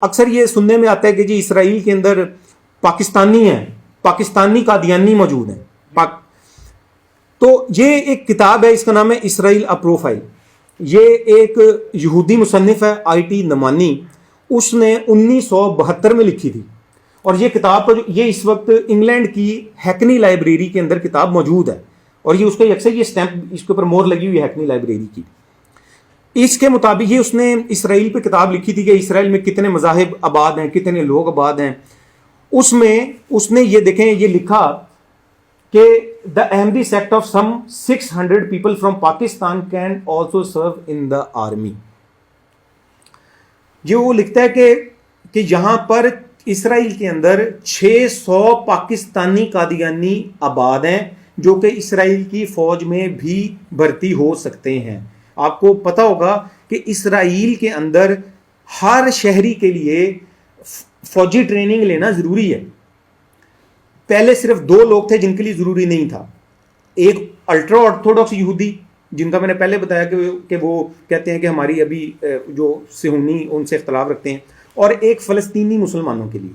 अक्सर ये सुनने में आता है कि जी इसराइल के अंदर पाकिस्तानी हैं, पाकिस्तानी कादियानी मौजूद हैं। तो ये एक किताब है, इसका नाम है इसराइल अ प्रोफाइल। ये एक यहूदी मुसन्निफ है IT नमानी, उसने 1972 में लिखी थी। और ये किताब ये इस वक्त इंग्लैंड की हैकनी लाइब्रेरी के अंदर किताब मौजूद है, और ये उसका अक्सर ये स्टैंप इसके ऊपर मोहर लगी हुई है हैकनी लाइब्रेरी की। इसके मुताबिक ये उसने इसराइल पे किताब लिखी थी कि इसराइल में कितने मज़ाहिब आबाद हैं, कितने लोग आबाद हैं। उसमें उसने ये देखें, ये लिखा कि the Ahmadi sect of some 600 people from Pakistan can also serve in the army. ये वो लिखता है कि यहां पर इसराइल के अंदर 600 पाकिस्तानी कादियानी आबाद हैं जो कि इसराइल की फौज में भी भर्ती हो सकते हैं। आपको पता होगा कि इसराइल के अंदर हर शहरी के लिए फौजी ट्रेनिंग लेना जरूरी है। पहले सिर्फ 2 लोग थे जिनके लिए जरूरी नहीं था। एक अल्ट्रा ऑर्थोडॉक्स यहूदी, जिनका मैंने पहले बताया कि वो कहते हैं कि हमारी अभी जो सुन्नी उनसे इख्तलाफ रखते हैं, और एक फ़लस्तीनी मुसलमानों के लिए,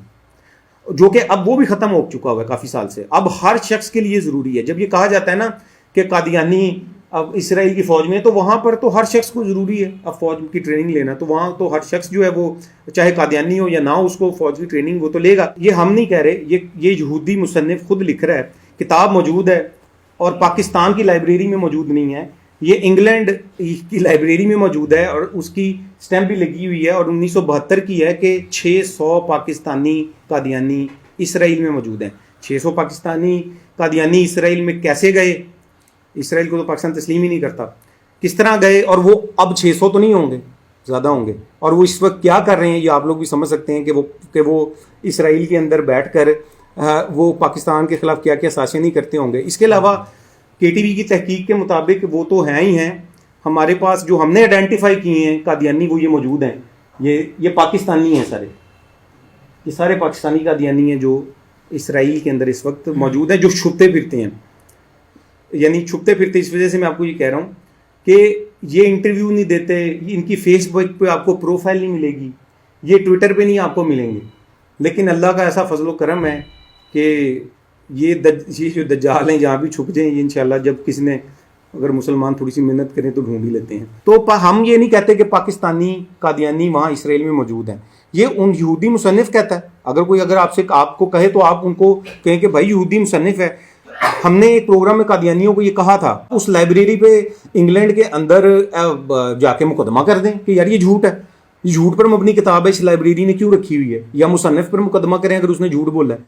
जो कि अब वो भी ख़त्म हो चुका हुआ है काफ़ी साल से। अब हर शख्स के लिए ज़रूरी है। जब ये कहा जाता है ना कि कादियानी अब इसराइल की फ़ौज में, तो वहाँ पर तो हर शख्स को ज़रूरी है अब फ़ौज की ट्रेनिंग लेना। तो वहाँ तो हर शख्स जो है वो चाहे कादियानी हो या ना, उसको फ़ौज की ट्रेनिंग वो तो लेगा। ये हम नहीं कह रहे, ये यहूदी मुसन्निफ खुद लिख रहा है। किताब मौजूद है और पाकिस्तान की लाइब्रेरी में मौजूद नहीं है, ये इंग्लैंड की लाइब्रेरी में मौजूद है, और उसकी स्टैम्प भी लगी हुई है, और 1972 की है कि 600 पाकिस्तानी कादियानी इसराइल में मौजूद हैं। 600 पाकिस्तानी कादियानी इसराइल में कैसे गए? इसराइल को तो पाकिस्तान तस्लीम ही नहीं करता, किस तरह गए? और वो अब 600 तो नहीं होंगे, ज़्यादा होंगे। और वो इस वक्त क्या कर रहे हैं, ये आप लोग भी समझ सकते हैं कि वो इसराइल के अंदर बैठ कर वो पाकिस्तान के ख़िलाफ़ क्या क्या साजिशें नहीं करते होंगे। इसके अलावा KTV की तहकीक के मुताबिक वो तो हैं ही हैं। हमारे पास जो हमने आइडेंटिफाई किए हैं कादियानी, वो ये मौजूद हैं। ये पाकिस्तानी हैं सारे, ये सारे पाकिस्तानी कादियानी हैं जो इसराइल के अंदर इस वक्त मौजूद हैं, जो छुपते फिरते हैं। यानी छुपते फिरते इस वजह से मैं आपको ये कह रहा हूँ कि ये इंटरव्यू नहीं देते, इनकी फेसबुक पे आपको प्रोफाइल नहीं मिलेगी, ये ट्विटर पे नहीं आपको मिलेंगे। लेकिन अल्लाह का ऐसा फजल व करम है कि ये जो दज्जाल हैं जहाँ भी छुप जाएं, ये इंशाल्लाह जब किसी ने अगर मुसलमान थोड़ी सी मेहनत करें तो ढूंढ ही लेते हैं। तो हम ये नहीं कहते कि पाकिस्तानी कादियानी वहाँ इसराइल में मौजूद हैं, ये उन यहूदी मुसन्निफ कहता है। अगर आपको कहे तो आप उनको कहें कि भाई यहूदी मुसन्निफ है। हमने एक प्रोग्राम में कादियानियों को ये कहा था, उस लाइब्रेरी पे इंग्लैंड के अंदर जाके मुकदमा कर दें कि यार ये झूठ है, ये झूठ पर मबनी किताब है, इस लाइब्रेरी ने क्यों रखी हुई है, या मुसन्निफ पर मुकदमा करें अगर उसने झूठ बोला है।